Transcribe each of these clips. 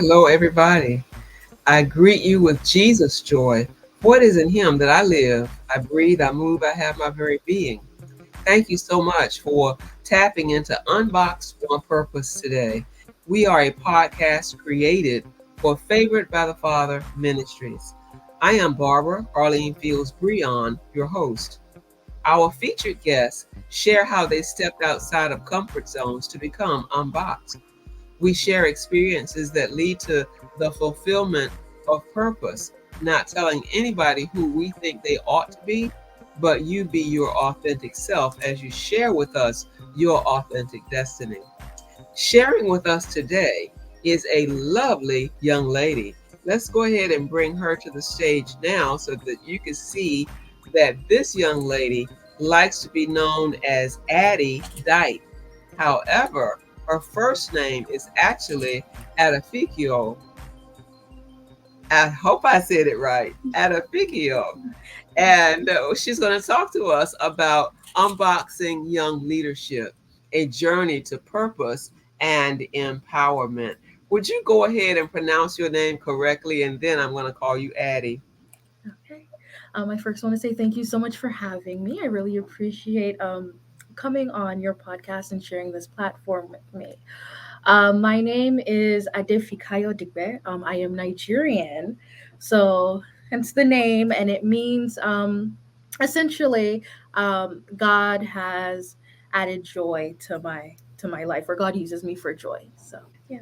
Hello, everybody. I greet you with Jesus' joy. What is in Him that I live? I breathe, I move, I have my very being. Thank you so much for tapping into Unboxed on Purpose today. We are a podcast created for Favored by the Father Ministries. I am Barbara Arlene Fields Brehon, your host. Our featured guests share how they stepped outside of comfort zones to become unboxed. We share experiences that lead to the fulfillment of purpose, not telling anybody who we think they ought to be, but you be your authentic self as you share with us your authentic destiny. Sharing with us today is a lovely young lady. Let's go ahead and bring her to the stage now so that you can see that this young lady likes to be known as Addie Dipe. However, her first name is actually Adefikayo. I hope I said it right. Adefikayo. And she's going to talk to us about unboxing young leadership, a journey to purpose and empowerment. Would you go ahead and pronounce your name correctly? And then I'm going to call you Addie. Okay. I first want to say thank you so much for having me. I really appreciate coming on your podcast and sharing this platform with me. My name is Adefikayo Dipe. I am Nigerian, so hence the name, and it means essentially God has added joy to my life, or God uses me for joy. So yeah.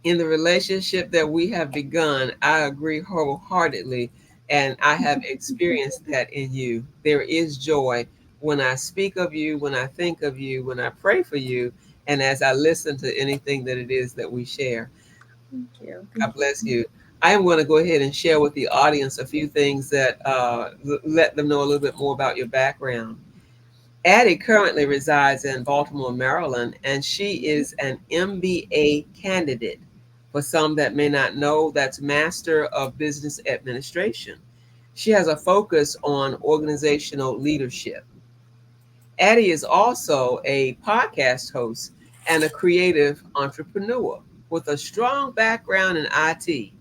In the relationship that we have begun, I agree wholeheartedly, and I have experienced that in you. There is joy when I speak of you, when I think of you, when I pray for you, and as I listen to anything that it is that we share. Thank you. God Thank you bless so you. I am going to go ahead and share with the audience a few things that let them know a little bit more about your background. Addie currently resides in Baltimore, Maryland, and she is an MBA candidate. For some that may not know, that's Master of Business Administration. She has a focus on organizational leadership. Addie is also a podcast host and a creative entrepreneur with a strong background in IT,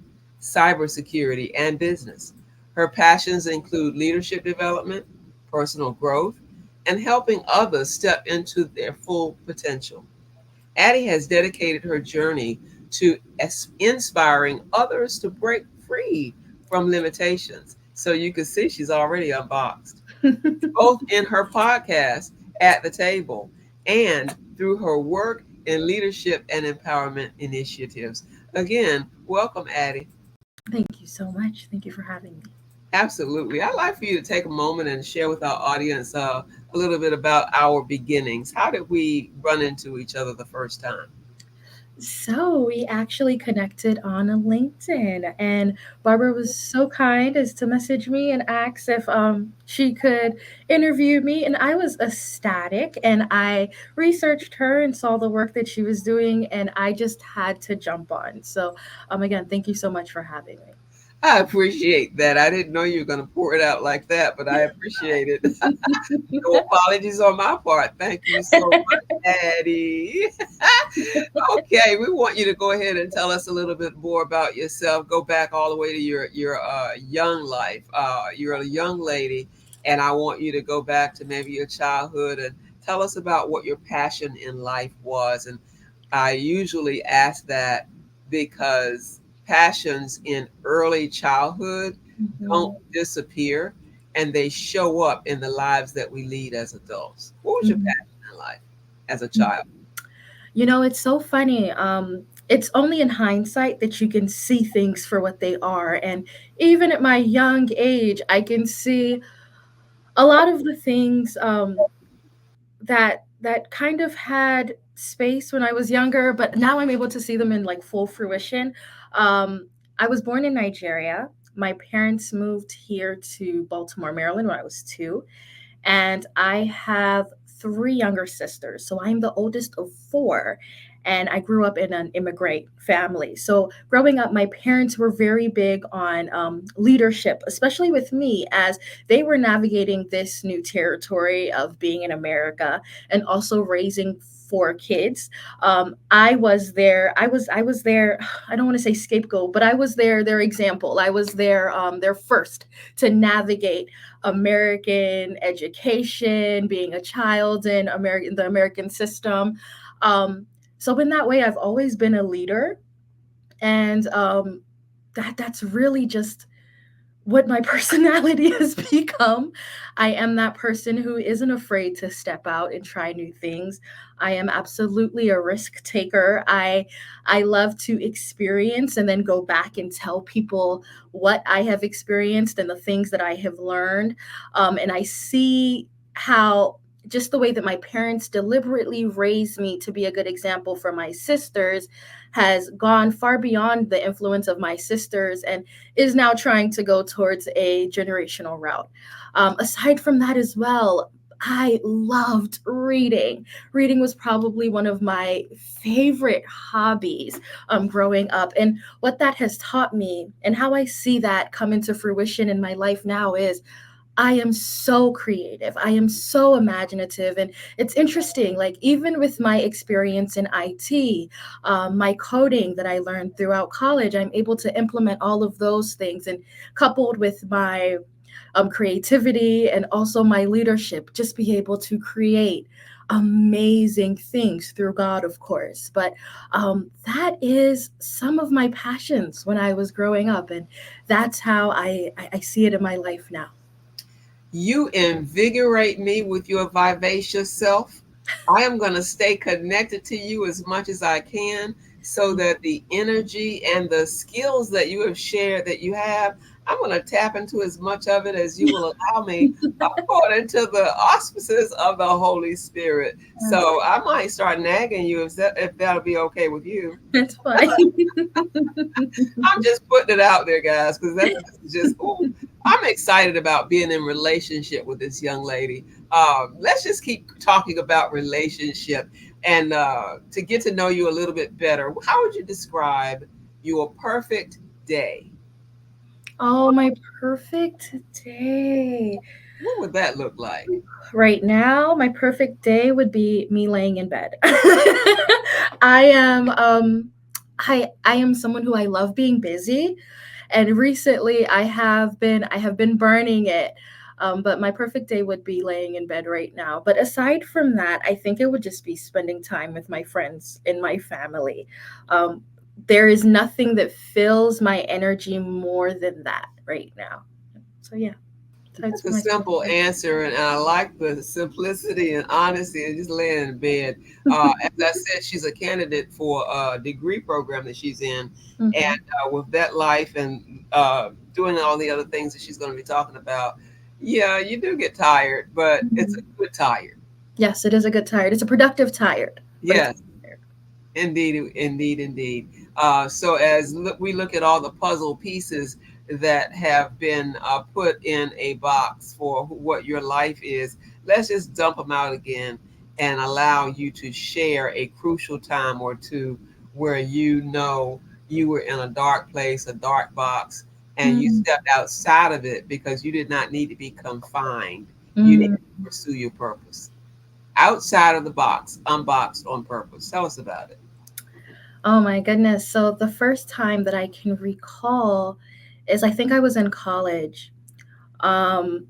cybersecurity, and business. Her passions include leadership development, personal growth, and helping others step into their full potential. Addie has dedicated her journey to inspiring others to break free from limitations. So you can see she's already unboxed much. both in her podcast at the table and through her work in leadership and empowerment initiatives. Again, welcome, Addie. Thank you so much. Thank you for having me. Absolutely. I'd like for you to take a moment and share with our audience a little bit about our beginnings. How did we run into each other the first time? So we actually connected on LinkedIn, and Barbara was so kind as to message me and ask if she could interview me, and I was ecstatic. And I researched her and saw the work that she was doing, and I just had to jump on. So again, thank you so much for having I appreciate that. I didn't know you were going to pour it out like that, but I appreciate it. No apologies on my part. Thank you so me. much, Addie. Okay, we want you to go ahead and tell us a little bit more about yourself. Go back all the way to your young life. You're a young lady, and I want you to go back to maybe your childhood and tell us about what your passion in life was. And I usually ask that because passions in early childhood don't Mhm. disappear, and they show up in the lives that we lead as adults. What was your Mhm. passion in life as a child? It's so funny. It's only in hindsight that you can see things for what they are. And even at my young age, I can see a lot of the things that kind of had space when I was younger, but now I'm able to see them in like full fruition. Um, I was born in Nigeria. My parents moved here to Baltimore, Maryland when I was two, and I have three younger sisters. So I'm the oldest of four. and I grew up in an immigrant family. So growing up, my parents were very big on leadership, especially with me, as they were navigating this new territory of being in America and also raising four kids. I was there. I was there. I don't want to say scapegoat, but I was their example. I was their first to navigate American education, being a child in the American system. Um, so in that way, I've always been a leader, and that's really just what my personality has become. I am that person who isn't afraid to step out and try new things. I am absolutely a risk taker. I love to experience and then go back and tell people what I have experienced and the things that I have learned. And I see how just the way that my parents deliberately raised me to be a good example for my sisters has gone far beyond the influence of my sisters and is now trying to go towards a generational route. Aside from that, as well, I loved reading. Reading was probably one of my favorite hobbies growing up. And what that has taught me and how I see that come into fruition in my life now is I am so creative. I am so imaginative. And it's interesting, like, even with my experience in IT, my coding that I learned throughout college, I'm able to implement all of those things. And coupled with my creativity and also my leadership, just be able to create amazing things through God, of course. But that is some of my passions when I was growing up. And that's how I see it in my life now. You invigorate me with your vivacious self. I am going to stay connected to you as much as I can so that the energy and the skills that you have shared that you have, I'm going to tap into as much of it as you will allow me according to the auspices of the Holy Spirit. So I might start nagging you if that'll be okay with you. That's fine. I'm just putting it out there, guys, because that's just, ooh, I'm excited about being in relationship with this young lady. Let's just keep talking about relationship and to get to know you a little bit better. How would you describe your perfect day? Oh, my perfect day. What would that look like? Right now, my perfect day would be me laying in bed. I am I am someone who I love being busy, and recently I have been burning it. But my perfect day would be laying in bed right now. But aside from that, I think it would just be spending time with my friends and my family. Um, there is nothing that fills my energy more than that right now. So yeah, That's that's a my simple answer, and I like the simplicity and honesty and just laying in bed. As I said, she's a candidate for a degree program that she's in, Mhm. and with that life and doing all the other things that she's going to be talking about, yeah, you do get tired, but it's a Mhm. good tired. Yes, it is a good tired. It's a productive tired, but it's a Yes. good tired. Indeed, indeed, indeed. So as we look at all the puzzle pieces that have been put in a box for what your life is, let's just dump them out again and allow you to share a crucial time or two where you know you were in a dark place, a dark box, and you Mm, stepped outside of it because you did not need to be confined. You need mm. to pursue your purpose outside of the box, unboxed on purpose. Tell us about it. Oh my goodness. So the first time that I can recall is I think I was in college. And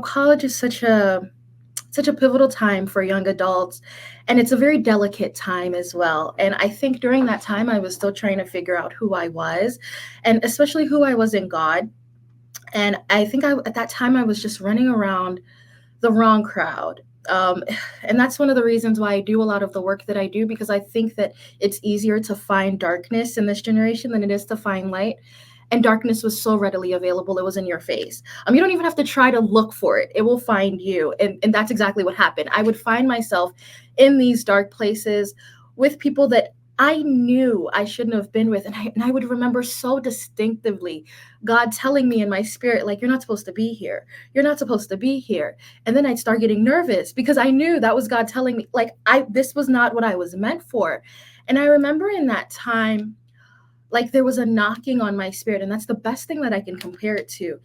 college is such a pivotal time for young adults, and it's a very delicate time as well. And I think during that time I was still trying to figure out who I was, and especially who I was in God. And I think at that time I was just running around the wrong crowd. Um, and that's one of the reasons why I do a lot of the work that I do, because I think that it's easier to find darkness in this generation than it is to find light. And darkness was so readily available, it was in your face. You don't even have to try to look for it, it will find you. And that's exactly what happened. I would find myself in these dark places with people that I knew I shouldn't have been with. And I would remember so distinctively God telling me in my spirit, like, you're not supposed to be here. You're not supposed to be here. And then I'd start getting nervous because I knew that was God telling me, like, this was not what I was meant for. And I remember in that time, like, there was a knocking on my spirit. And that's the best thing that I can compare it to.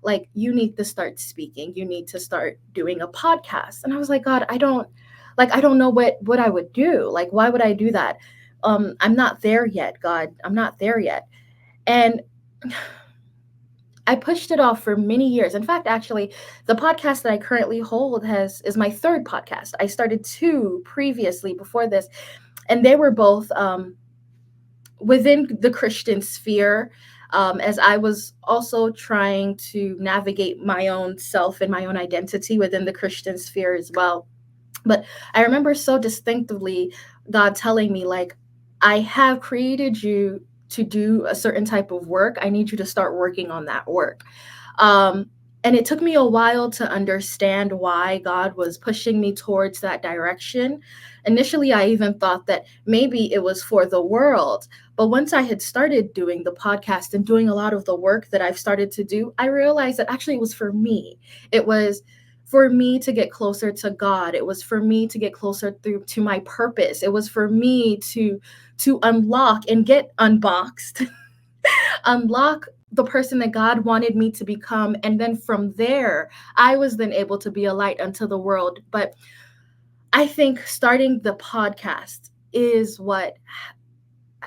Like, you need to start speaking, you need to start doing a podcast. And I was like, God, I don't know what I would do. Like, why would I do that? I'm not there yet, God. I'm not there yet. And I pushed it off for many years. In fact, actually, the podcast that I currently hold has is my third podcast. I started two previously before this, and they were both within the Christian sphere, as I was also trying to navigate my own self and my own identity within the Christian sphere as well. But I remember so distinctively God telling me, like, I have created you to do a certain type of work. I need you to start working on that work. Um, and it took me a while to understand why God was pushing me towards that direction. Initially, I even thought that maybe it was for the world. But once I had started doing the podcast and doing a lot of the work that I've started to do, I realized that actually it was for me. It was for me to get closer to God. It was for me to get closer through to my purpose. It was for me to unlock and get unboxed, unlock the person that God wanted me to become. And then from there, I was then able to be a light unto the world. But I think starting the podcast is what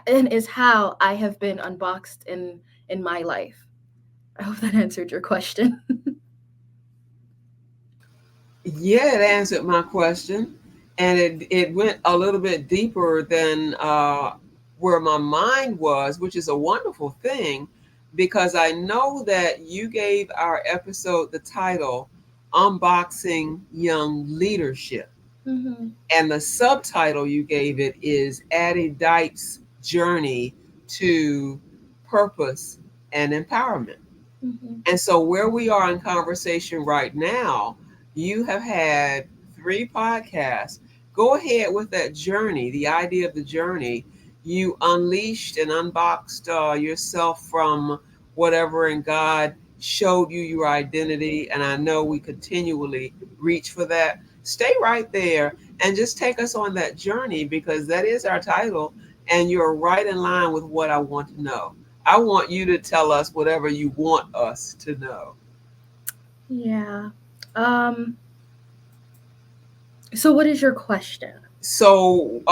and is how I have been unboxed in my life. I hope that answered your question. Yeah, it answered my question, and it went a little bit deeper than where my mind was, which is a wonderful thing, because I know that you gave our episode the title "Unboxing Young Leadership," Mm-hmm. and the subtitle you gave it is "Addie Dipe's Journey to Purpose and Empowerment." Mm-hmm. And so, where we are in conversation right now, you have had 3 podcasts. Go ahead with that journey, the idea of the journey. You unleashed and unboxed yourself from whatever, and God showed you your identity. And I know we continually reach for that. Stay right there and just take us on that journey, because that is our title. And you're right in line with what I want to know. I want you to tell us whatever you want us to know. Yeah. Um, so what is your question? So,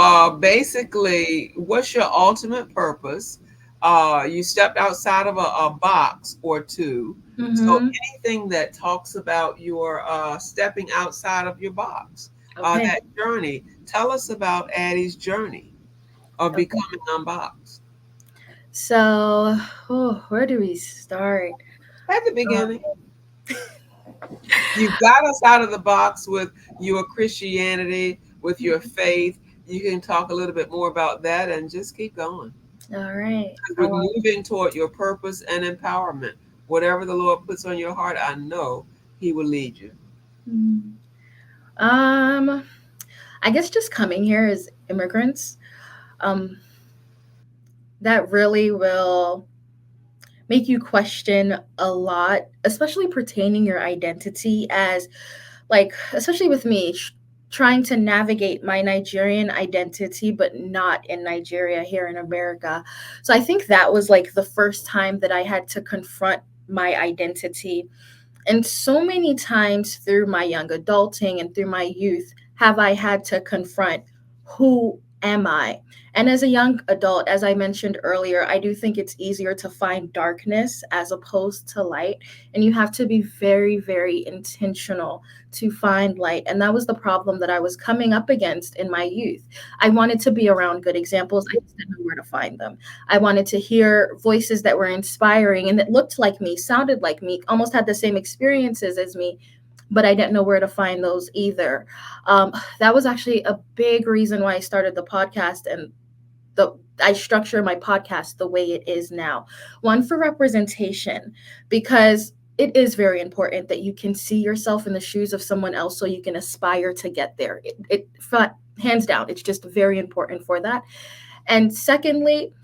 basically, what's your ultimate purpose? You stepped outside of a box or two. So, Mm-hmm. anything that talks about your stepping outside of your box, Okay. that journey. Tell us about Addie's journey of Okay. becoming unboxed. So, oh, where do we start? At the beginning, you got us out of the box with your Christianity, with your faith. You can talk a little bit more about that and just keep going. All right. 'Cause we're moving toward your purpose and empowerment. Whatever the Lord puts on your heart, I know He will lead you. Mm, um, I guess just coming here as immigrants, um, that really will make you question a lot, especially pertaining your identity as, like, especially with me, trying to navigate my Nigerian identity, but not in Nigeria, here in America. So I think that was like the first time that I had to confront my identity. And so many times through my young adulting and through my youth have I had to confront, who am I? And as a young adult, as I mentioned earlier, I do think it's easier to find darkness as opposed to light. And you have to be very, very intentional to find light. And that was the problem that I was coming up against in my youth. I wanted to be around good examples, I just didn't know where to find them. I wanted to hear voices that were inspiring and that looked like me, sounded like me, almost had the same experiences as me, but I didn't know where to find those either. That was actually a big reason why I started the podcast, and the I structure my podcast the way it is now. One, for representation, because it is very important that you can see yourself in the shoes of someone else so you can aspire to get there. Hands down, it's just very important for that. And secondly,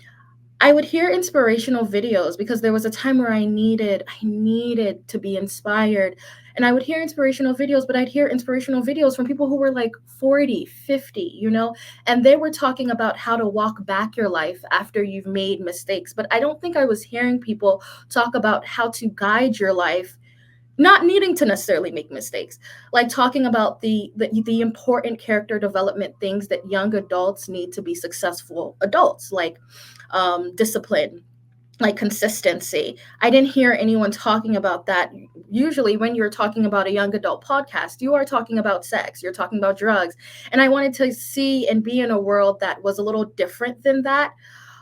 I would hear inspirational videos because there was a time where I needed to be inspired. And I would hear inspirational videos, but I'd hear inspirational videos from people who were like 40, 50, and they were talking about how to walk back your life after you've made mistakes. But I don't think I was hearing people talk about how to guide your life, not needing to necessarily make mistakes, like talking about the important character development things that young adults need to be successful adults, like discipline, like consistency. I didn't hear anyone talking about that. Usually when you're talking about a young adult podcast, you are talking about sex, you're talking about drugs. And I wanted to see and be in a world that was a little different than that.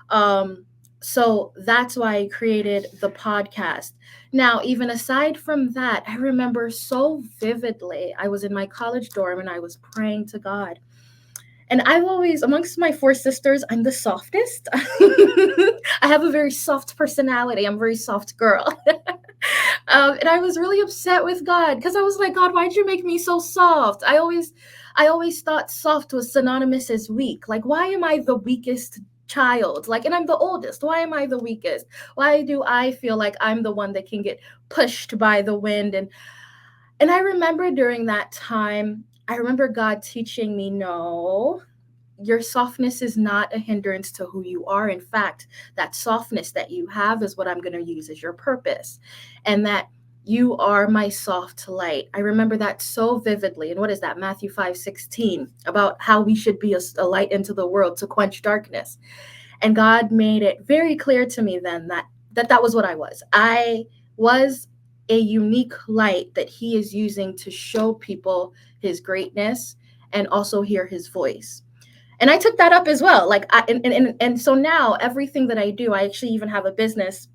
um, so that's why I created the podcast. Now, even aside from that, I remember so vividly, I was in my college dorm and I was praying to God. And I've always, amongst my four sisters, I'm the softest. I have a very soft personality. I'm a very soft girl. And I was really upset with God because I was like, God, why'd you make me so soft? I always thought soft was synonymous as weak. Like, why am I the weakest child? Like, and I'm the oldest. Why am I the weakest? Why do I feel like I'm the one that can get pushed by the wind? And I remember during that time, I remember God teaching me, no, your softness is not a hindrance to who you are. In fact, that softness that you have is what I'm going to use as your purpose. And that you are my soft light. I remember that so vividly. And what is that? Matthew 5:16, about how we should be a light into the world to quench darkness. And God made it very clear to me then that was what I was. I was a unique light that he is using to show people his greatness and also hear his voice. And I took that up as well. Like and so now everything that I do, I actually even have a business,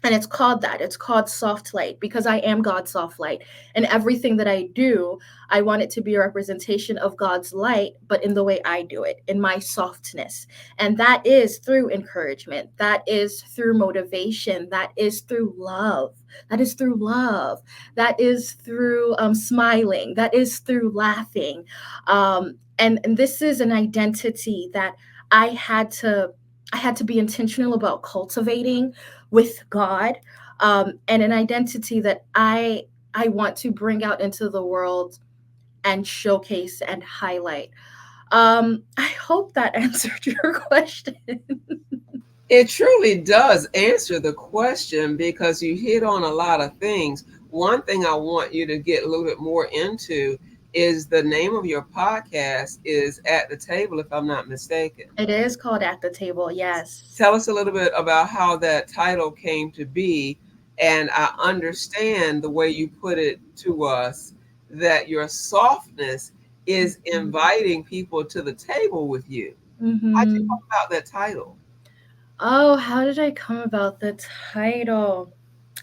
and it's called that. It's called Soft Light because I am God's soft light. And everything that I do, I want it to be a representation of God's light, but in the way I do it, in my softness. And that is through encouragement, that is through motivation, that is through love. That is through love. That is through smiling. That is through laughing. And this is an identity that I had to I had to be intentional about cultivating with God, and an identity that I want to bring out into the world and showcase and highlight. I hope that answered your question. It truly does answer the question because you hit on a lot of things. One thing I want you to get a little bit more into is the name of your podcast is At the Table, if I'm not mistaken. It is called At the Table, yes. Tell us a little bit about how that title came to be. And I understand the way you put it to us that your softness is inviting people to the table with you. How'd you Mm-hmm. come about that title? Oh, how did I come about the title?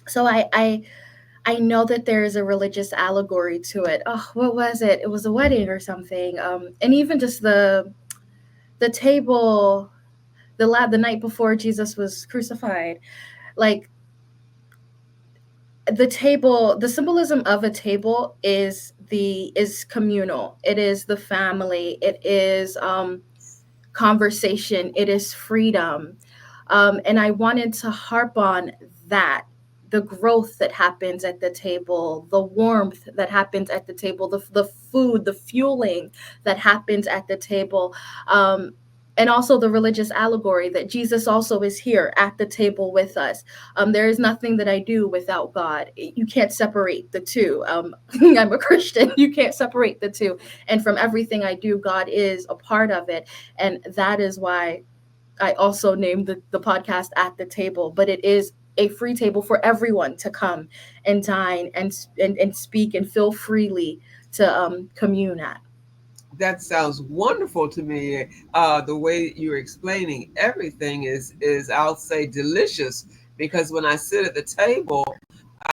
So I know that there is a religious allegory to it. Oh, what was it? It was a wedding or something. And even just the table, the night before Jesus was crucified, like the table, the symbolism of a table is communal. It is the family. It is conversation. It is freedom. And I wanted to harp on that, the growth that happens at the table, the warmth that happens at the table, the food, the fueling that happens at the table. And also the religious allegory that Jesus also is here at the table with us. There is nothing that I do without God. You can't separate the two. I'm a Christian. You can't separate the two. And from everything I do, God is a part of it. And that is why I also named the podcast At the Table, but it is a free table for everyone to come and dine and speak and feel freely to commune at. That sounds wonderful to me. The way you're explaining everything is I'll say delicious because when I sit at the table,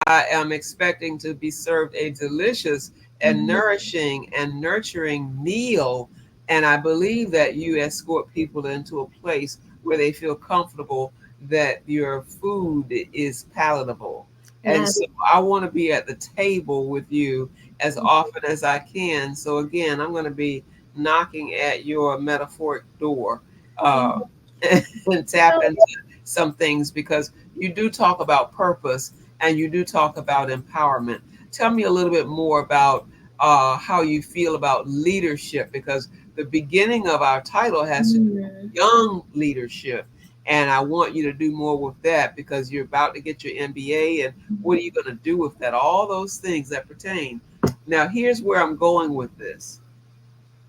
I am expecting to be served a delicious and Mhm. nourishing and nurturing meal. And I believe that you escort people into a place where they feel comfortable that your food is palatable. And Yes. so I want to be at the table with you as often as I can. So again, I'm going to be knocking at your metaphoric door. Uh, Mhm. and tap into some things, because you do talk about purpose and you do talk about empowerment. Tell me a little bit more about how you feel about leadership, because the beginning of our title has to do Mm-hmm. with young leadership. And I want you to do more with that, because you're about to get your MBA, and what are you going to do with that? All those things that pertain. Now, here's where I'm going with this.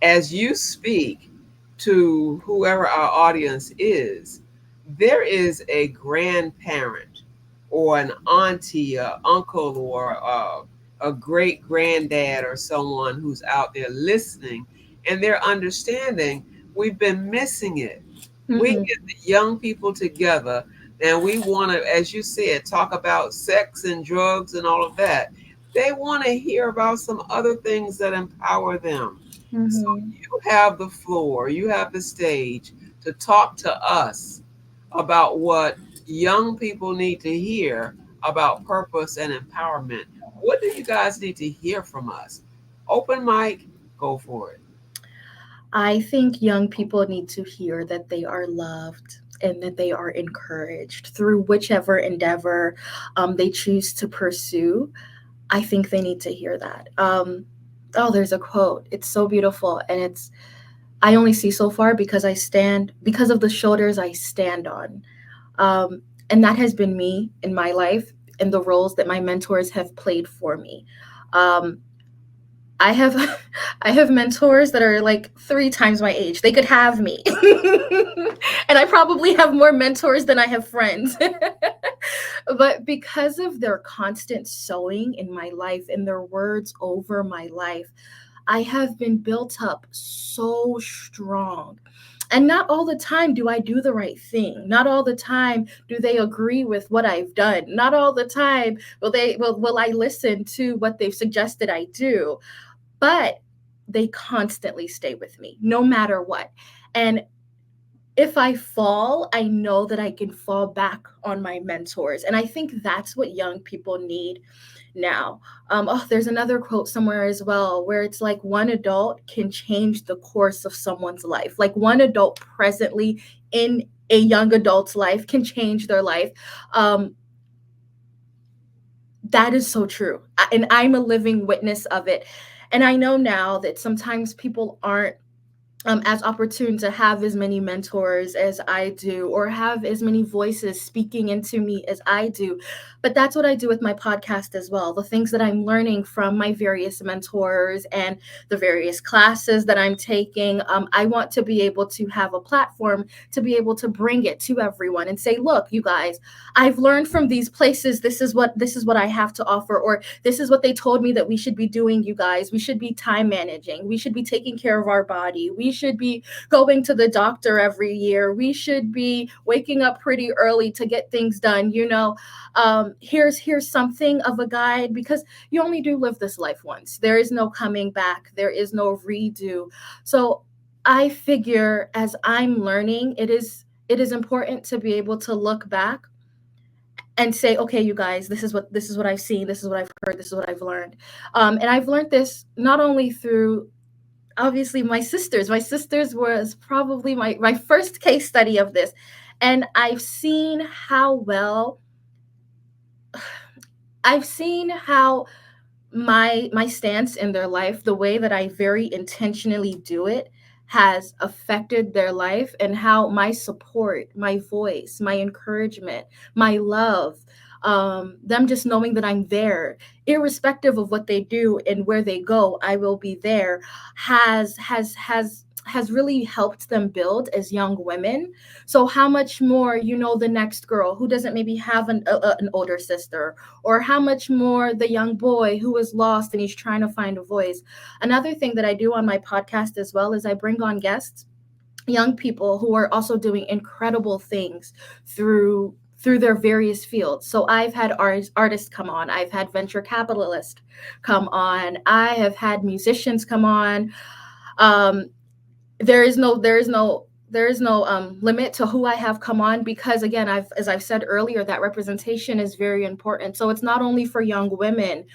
As you speak to whoever our audience is, there is a grandparent or an auntie, or uncle, or a great granddad, or someone who's out there listening, and they're understanding we've been missing it. We Mm-hmm. get the young people together, and we want to, as you said, talk about sex and drugs and all of that. They want to hear about some other things that empower them. So Mm-hmm. you have the floor, you have the stage to talk to us about what young people need to hear about purpose and empowerment. What do you guys need to hear from us? Open mic, go for it. I think young people need to hear that they are loved and that they are encouraged through whichever endeavor they choose to pursue. I think they need to hear that. Oh, there's a quote. It's so beautiful, and it's I only see so far because I stand because of the shoulders I stand on, and that has been me in my life and the roles that my mentors have played for me. Um, I have I have mentors that are like 3 times my age. They could have me. And I probably have more mentors than I have friends. But because of their constant sowing in my life and their words over my life, I have been built up so strong. And not all the time do I do the right thing. Not all the time do they agree with what I've done. Not all the time will I listen to what they've suggested I do, but they constantly stay with me no matter what. And if I fall, I know that I can fall back on my mentors. And I think that's what young people need now. Oh, there's another quote somewhere as well where it's like one adult can change the course of someone's life. Like one adult presently in a young adult's life can change their life. Um, that is so true. And I'm a living witness of it. And I know now that sometimes people aren't as opportune to have as many mentors as I do, or have as many voices speaking into me as I do. But that's what I do with my podcast as well. The things that I'm learning from my various mentors and the various classes that I'm taking, I want to be able to have a platform to be able to bring it to everyone and say, look, you guys, I've learned from these places. This is what I have to offer, or this is what they told me that we should be doing. You guys, we should be time managing. We should be taking care of our body. We should be going to the doctor every year. We should be waking up pretty early to get things done. Here's something of a guide, because you only do live this life once. There is no coming back. There is no redo. So I figure as I'm learning, it is important to be able to look back and say, okay, you guys, this is what I've seen, this is what I've heard, this is what I've learned. And I've learned this not only through obviously my sisters. My sisters was probably my first case study of this. And I've seen how my stance in their life, the way that I very intentionally do it, has affected their life, and how my support, my voice, my encouragement, my love, them just knowing that I'm there, irrespective of what they do and where they go, I will be there, has really helped them build as young women. So how much more, the next girl who doesn't maybe have an older sister, or how much more the young boy who is lost and he's trying to find a voice. Another thing that I do on my podcast as well is I bring on guests, young people who are also doing incredible things through their various fields. So I've had artists come on, I've had venture capitalists come on, I have had musicians come on. Um, there is no limit to who I have come on, because again, as I've said earlier, that representation is very important. So it's not only for young women,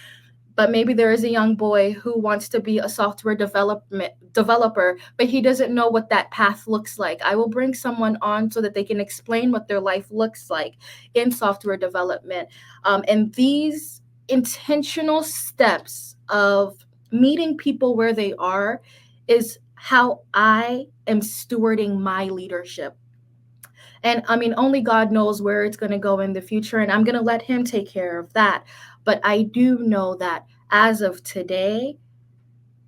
But maybe there is a young boy who wants to be a software development developer, but he doesn't know what that path looks like. I will bring someone on so that they can explain what their life looks like in software development. And these intentional steps of meeting people where they are is how I am stewarding my leadership. And I mean, only God knows where it's going to go in the future, and I'm going to let Him take care of that. But I do know that as of today,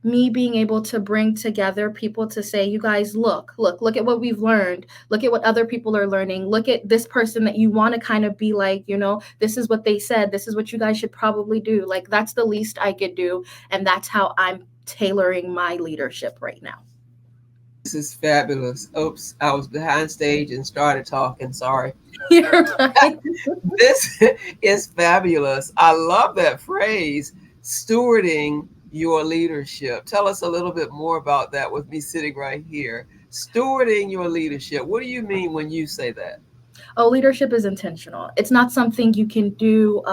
me being able to bring together people to say, you guys, look at what we've learned. Look at what other people are learning. Look at this person that you want to kind of be like, this is what they said. This is what you guys should probably do. Like, that's the least I could do. And that's how I'm tailoring my leadership right now. This is fabulous. Oops, I was behind stage and started talking. Sorry. You're right. This is fabulous. I love that phrase, stewarding your leadership. Tell us a little bit more about that with me sitting right here. Stewarding your leadership. What do you mean when you say that? Oh, leadership is intentional. It's not something you can do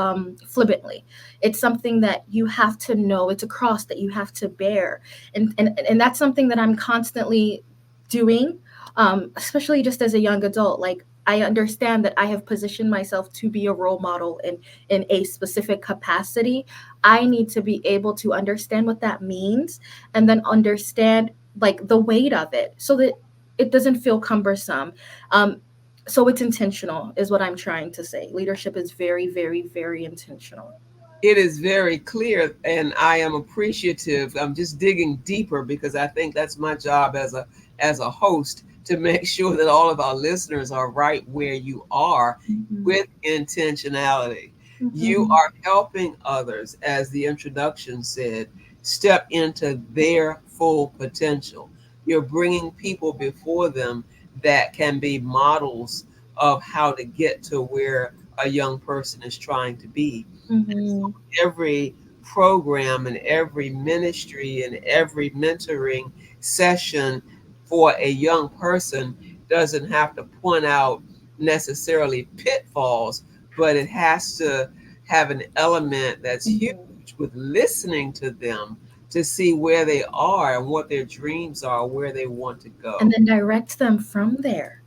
flippantly. It's something that you have to know. It's a cross that you have to bear, and that's something that I'm constantly doing, especially just as a young adult. Like, I understand that I have positioned myself to be a role model in a specific capacity. I need to be able to understand what that means, and then understand like the weight of it, so that it doesn't feel cumbersome. Um, so it's intentional, is what I'm trying to say. Leadership is very, very, very intentional. It is very clear, and I am appreciative. I'm just digging deeper because I think that's my job as a host, to make sure that all of our listeners are right where you are Mm-hmm. with intentionality. You Mm-hmm. are helping others, as the introduction said, step into their full potential. You're bringing people before them that can be models of how to get to where a young person is trying to be. Mm-hmm. Every program and every ministry and every mentoring session for a young person doesn't have to point out necessarily pitfalls, but it has to have an element that's huge Mm-hmm. with listening to them to see where they are and what their dreams are, where they want to And go. then direct them from there.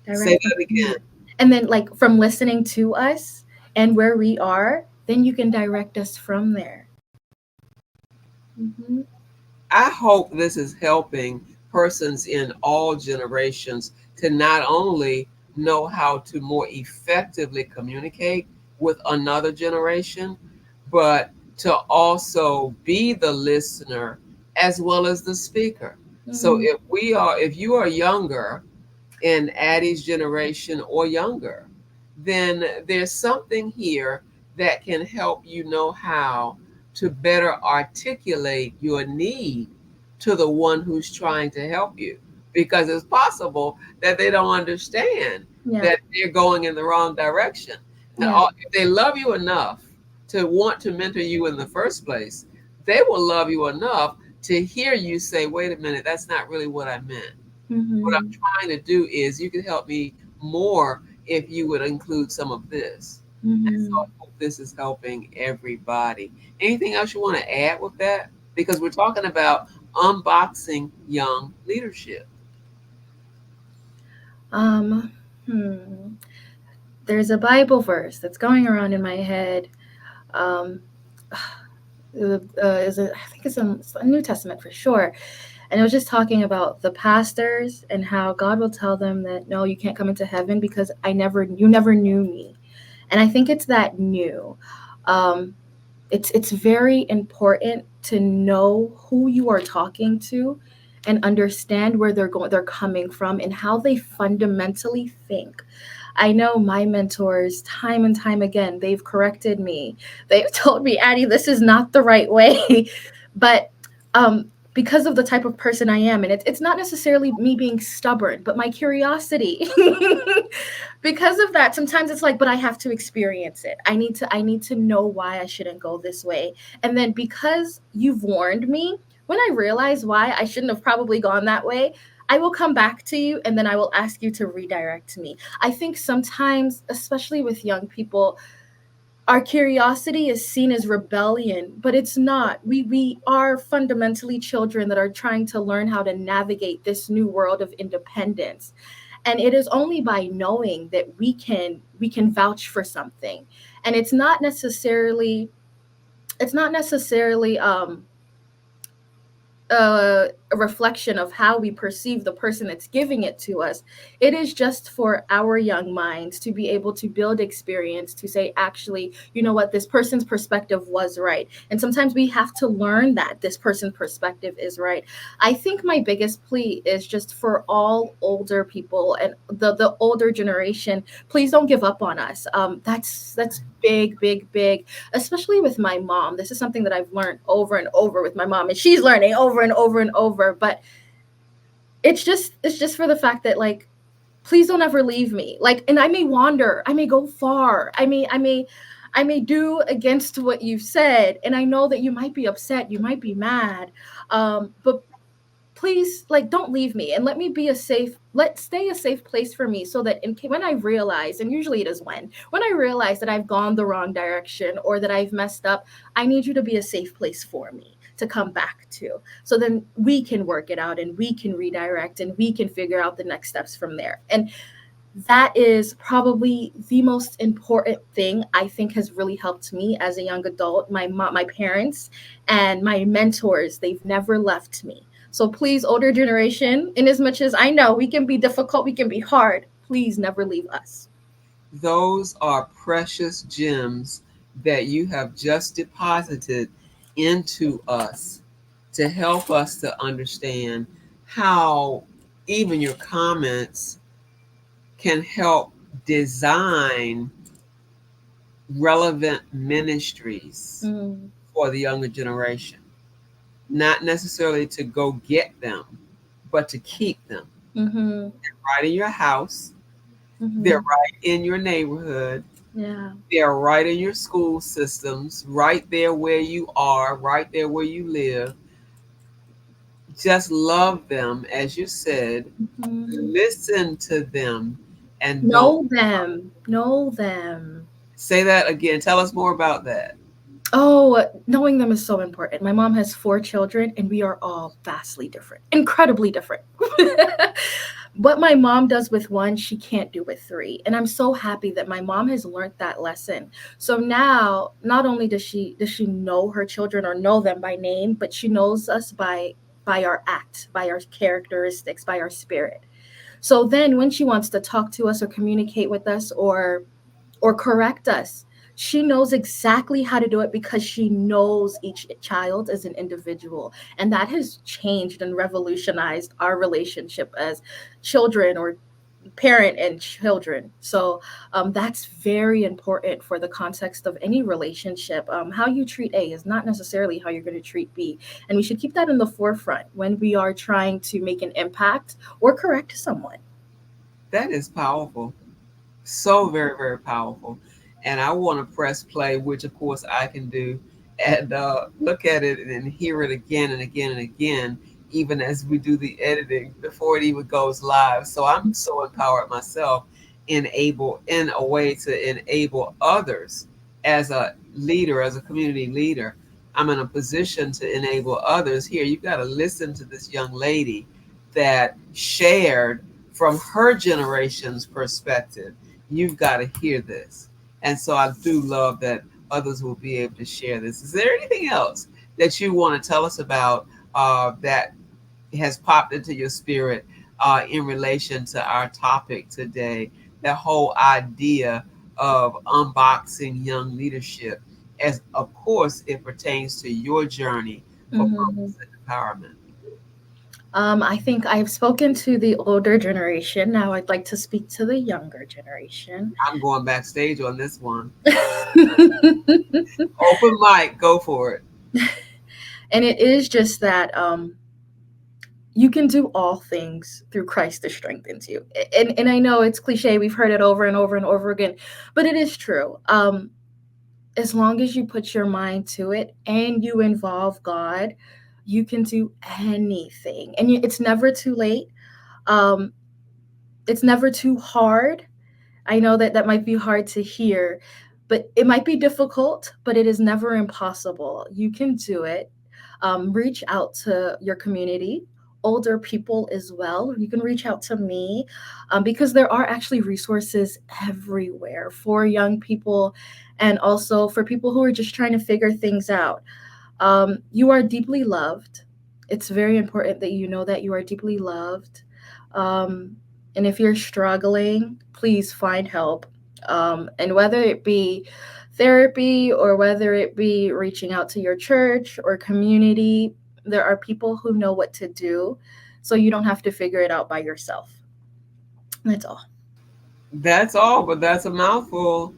Say Direct them that from again. there. And then, like, from listening to us and where we are, then you can direct us from there. Mm-hmm. I hope this is helping persons in all generations to not only know how to more effectively communicate with another generation, but to also be the listener as well as the speaker. So Mm-hmm. if you are younger in Addie's generation or younger, then there's something here that can help you know how to better articulate your need to the one who's trying to help you. Because it's possible that they don't understand Yeah. that they're going in the wrong direction. And Yeah. if they love you enough to want to mentor you in the first place, they will love you enough to hear you say, wait a minute, that's not really what I meant. What I'm Mm-hmm. trying to do is you can help me more if you would include some of this. And so Mm-hmm. I hope this is helping everybody. Anything else you want to add with that? Because we're talking about unboxing young leadership. Um, hmm. There's a Bible verse that's going around in my head. Um, I think it's a New Testament for sure. And it was just talking about the pastors and how God will tell them that no, you can't come into heaven because you never knew me. And I think it's that new. Um, it's very important to know who you are talking to and understand where they're coming from and how they fundamentally think. I know my mentors, time and time again, they've corrected me. They've told me, Addie, this is not the right way. But because of the type of person I am, and it's not necessarily me being stubborn, but my curiosity. Because of that, sometimes it's like, but I have to experience it. I need to know why I shouldn't go this way. And then because you've warned me, when I realize why I shouldn't have probably gone that way, I will come back to you and then I will ask you to redirect me. I think sometimes, especially with young people, Our curiosity is seen as rebellion, but it's not. We are fundamentally children that are trying to learn how to navigate this new world of independence. And it is only by knowing that we can vouch for something. And it's not necessarily a reflection of how we perceive the person that's giving it to us. It is just for our young minds to be able to build experience, to say, actually, you know what, this person's perspective was right. And sometimes we have to learn that this person's perspective is right. I think my biggest plea is just for all older people and the older generation, please don't give up on us. That's big, big, big, especially with my mom. This is something that I've learned over and over with my mom, and she's learning over and over and over. But it's just for the fact that, like, please don't ever leave me. Like, and I may wander, I may go far, I may do against what you've said, and I know that you might be upset, you might be mad, but please, like, don't leave me, and let me be a safe let stay a safe place for me, so that when I realize, and usually it is when I realize that I've gone the wrong direction or that I've messed up, I need you to be a safe place for me to come back to, so then we can work it out and we can redirect and we can figure out the next steps from there. And that is probably the most important thing I think has really helped me as a young adult. My parents and my mentors, they've never left me. So please, older generation, in as much as I know we can be difficult, we can be hard, please never leave us. Those are precious gems that you have just deposited into us to help us to understand how even your comments can help design relevant ministries Mm, for the younger generation. Not necessarily to go get them, but to keep them mm-hmm, right in your house. They're mm-hmm. right in your neighborhood. Yeah. They're right in your school systems, right there where you are, right there where you live. Just love them, as you said. Mm-hmm. Listen to them and don't Know them. say that again. Tell us more about that. Oh, knowing them is so important. My mom has four children, and we are all vastly different, incredibly different. What my mom does with one, she can't do with three. And I'm so happy that my mom has learned that lesson. So now, not only does she know her children or know them by name, but she knows us by our act, by our characteristics, by our spirit. So then when she wants to talk to us or communicate with us or correct us, she knows exactly how to do it because she knows each child as an individual. And that has changed and revolutionized our relationship as children, or parent and children. So that's very important for the context of any relationship. How you treat A is not necessarily how you're going to treat B. And we should keep that in the forefront when we are trying to make an impact or correct someone. That is powerful. So very, very powerful. And I want to press play, which of course I can do, and look at it and hear it again and again and again, even as we do the editing before it even goes live. So I'm so empowered myself, enable in a way to enable others as a leader, as a community leader. I'm in a position to enable others. Here, you've got to listen to this young lady that shared from her generation's perspective. You've got to hear this. And so I do love that others will be able to share this. Is there anything else that you want to tell us about that has popped into your spirit in relation to our topic today? That whole idea of unboxing young leadership, as of course it pertains to your journey for Mm-hmm. purpose and empowerment. I think I've spoken to the older generation. Now I'd like to speak to the younger generation. I'm going backstage on this one. And Open mic, go for it. it is just that you can do all things through Christ that strengthens you. And I know it's cliche, we've heard it over and over and over again, but it is true. As long as you put your mind to it and you involve God, you can do anything. And it's never too late. Um, it's never too hard. I know that that might be hard to hear, But it might be difficult, but it is never impossible. You can do it. Reach out to your community, older people as well. You can reach out to me, because there are actually resources everywhere for young people and also for people who are just trying to figure things out. You are deeply loved. It's very important that you know that you are deeply loved. Um, and if you're struggling, please find help. And whether it be therapy or whether it be reaching out to your church or community, there are people who know what to do. So you don't have to figure it out by yourself. That's all. That's all, but that's a mouthful.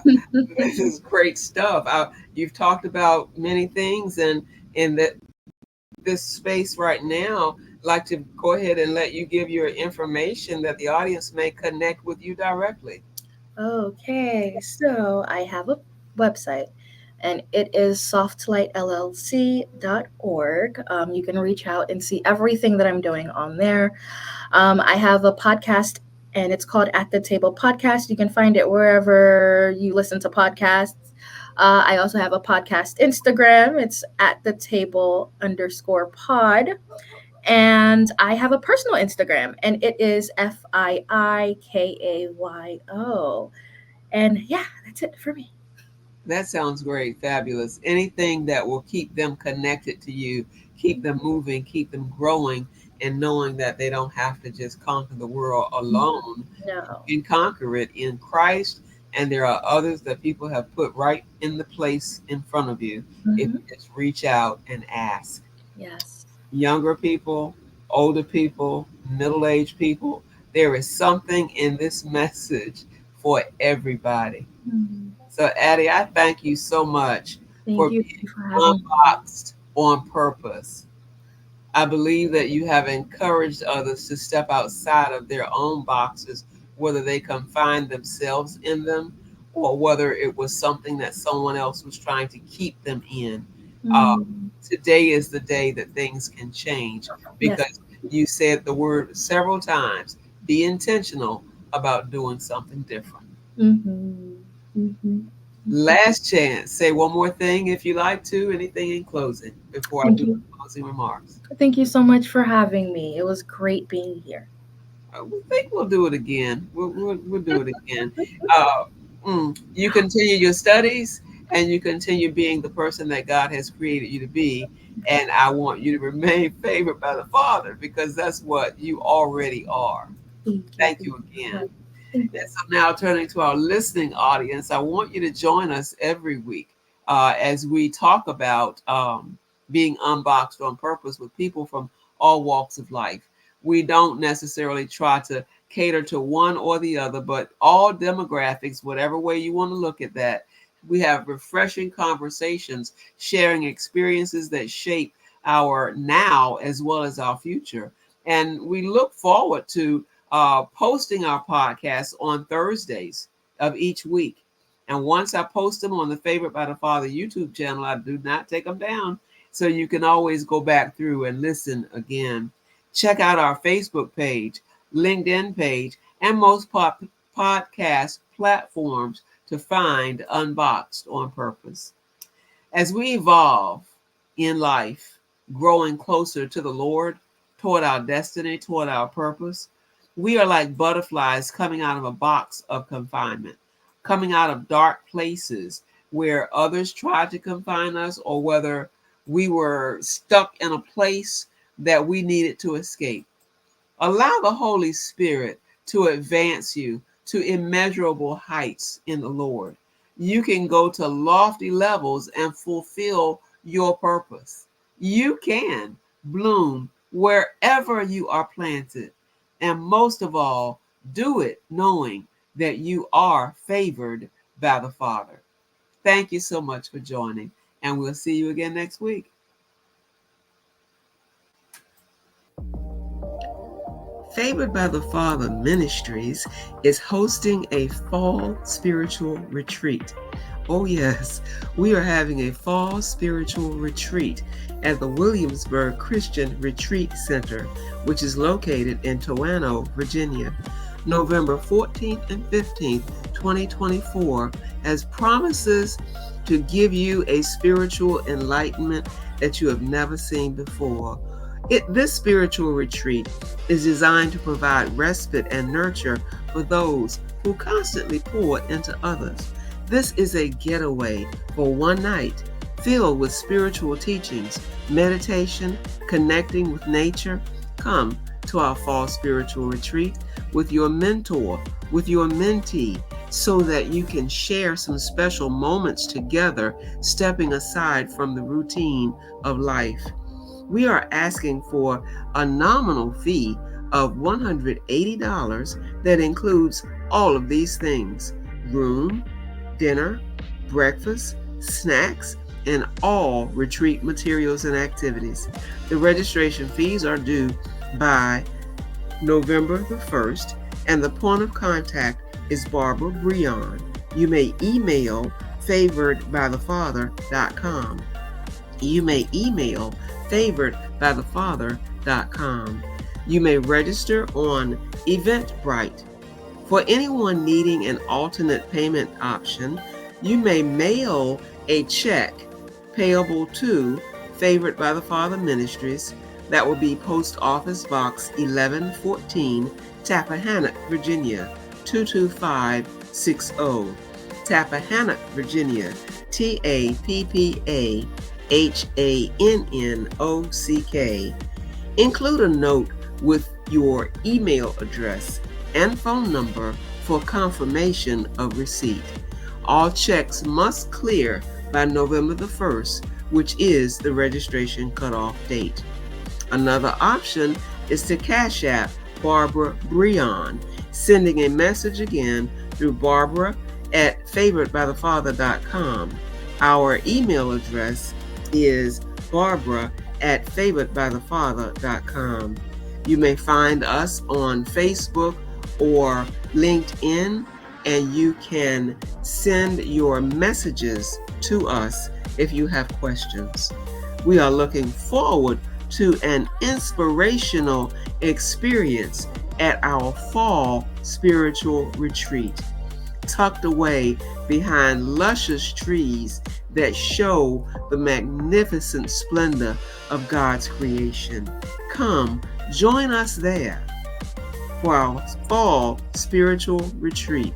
This is great stuff. You've talked about many things, and in this space right now, I'd like to go ahead and let you give your information that the audience may connect with you directly. Okay, so I have a website and it is softlightllc.org. You can reach out and see everything that I'm doing on there. I have a podcast and it's called At the Table Podcast. You can find it wherever you listen to podcasts. I also have a podcast Instagram. It's at the table underscore pod. And I have a personal Instagram and it is FIIKAYO. And yeah, that's it for me. That sounds great, fabulous. Anything that will keep them connected to you, keep them moving, keep them growing, and knowing that they don't have to just conquer the world alone. No. You can conquer it in Christ, and there are others that people have put right in the place in front of you if Mm-hmm. you just reach out and ask. Yes. Younger people, older people, middle aged people, there is something in this message for everybody. Mm. So, Addie, I thank you so much Thank for you being for having me. unboxed on purpose. I believe that you have encouraged others to step outside of their own boxes, whether they confine themselves in them or whether it was something that someone else was trying to keep them in. Uh, Mm. Today is the day that things can change Yes. because you said the word several times, be intentional about doing something different. Mm-hmm. Mm-hmm. Mm-hmm. Last chance. Say one more thing if you like to. Anything in closing before I Thank do you. my closing remarks? Thank you so much for having me. It was great being here. We think we'll do it again. We'll do it again. You continue your studies and you continue being the person that God has created you to be. And I want you to remain favored by the Father because that's what you already are. Thank you. Thank Thank you you for again. having me. Thank And you. so now turning to our listening audience, I want you to join us every week as we talk about being unboxed on purpose with people from all walks of life. We don't necessarily try to cater to one or the other, but all demographics, whatever way you want to look at that, we have refreshing conversations, sharing experiences that shape our now as well as our future. And we look forward to posting our podcasts on Thursdays of each week. And once I post them on the Favorite by the Father YouTube channel, I do not take them down. So you can always go back through and listen again. Check out our Facebook page, LinkedIn page, and most podcast platforms to find Unboxed on Purpose. As we evolve in life, growing closer to the Lord, toward our destiny, toward our purpose, we are like butterflies coming out of a box of confinement, coming out of dark places where others tried to confine us, or whether we were stuck in a place that we needed to escape. Allow the Holy Spirit to advance you to immeasurable heights in the Lord. You can go to lofty levels and fulfill your purpose. You can bloom wherever you are planted. And most of all, do it knowing that you are favored by the Father. Thank you so much for joining, and we'll see you again next week. Favored by the Father Ministries is hosting a fall spiritual retreat. Oh, yes, we are having a fall spiritual retreat at the Williamsburg Christian Retreat Center, which is located in Toano, Virginia. November 14th and 15th, 2024, as promises to give you a spiritual enlightenment that you have never seen before. This spiritual retreat is designed to provide respite and nurture for those who constantly pour into others. This is a getaway for one night filled with spiritual teachings, meditation, connecting with nature. Come to our fall spiritual retreat with your mentor, with your mentee, so that you can share some special moments together, stepping aside from the routine of life. We are asking for a nominal fee of $180 that includes all of these things: room, dinner, breakfast, snacks, and all retreat materials and activities. The registration fees are due by November the 1st, and the point of contact is Barbara Brehon. You may email favoredbythefather.com. You may email favoredbythefather.com. You may register on Eventbrite. For anyone needing an alternate payment option, you may mail a check payable to Favored by the Father Ministries. That will be Post Office Box 1114, Tappahannock, Virginia 22560. Tappahannock, Virginia, TAPPAHANNOCK. Include a note with your email address and phone number for confirmation of receipt. All checks must clear by November the 1st, which is the registration cutoff date. Another option is to Cash App Barbara Brehon, sending a message again through Barbara at favoredbythefather.com. Our email address is barbara@favoredbythefather.com. You may find us on Facebook or LinkedIn, and you can send your messages to us if you have questions. We are looking forward to an inspirational experience at our fall spiritual retreat, tucked away behind luscious trees that show the magnificent splendor of God's creation. Come, join us there for our fall spiritual retreat,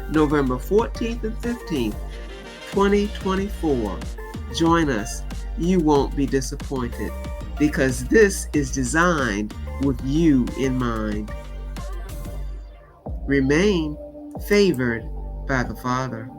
November 14th and 15th, 2024. Join us. You won't be disappointed, because this is designed with you in mind. Remain favored by the Father.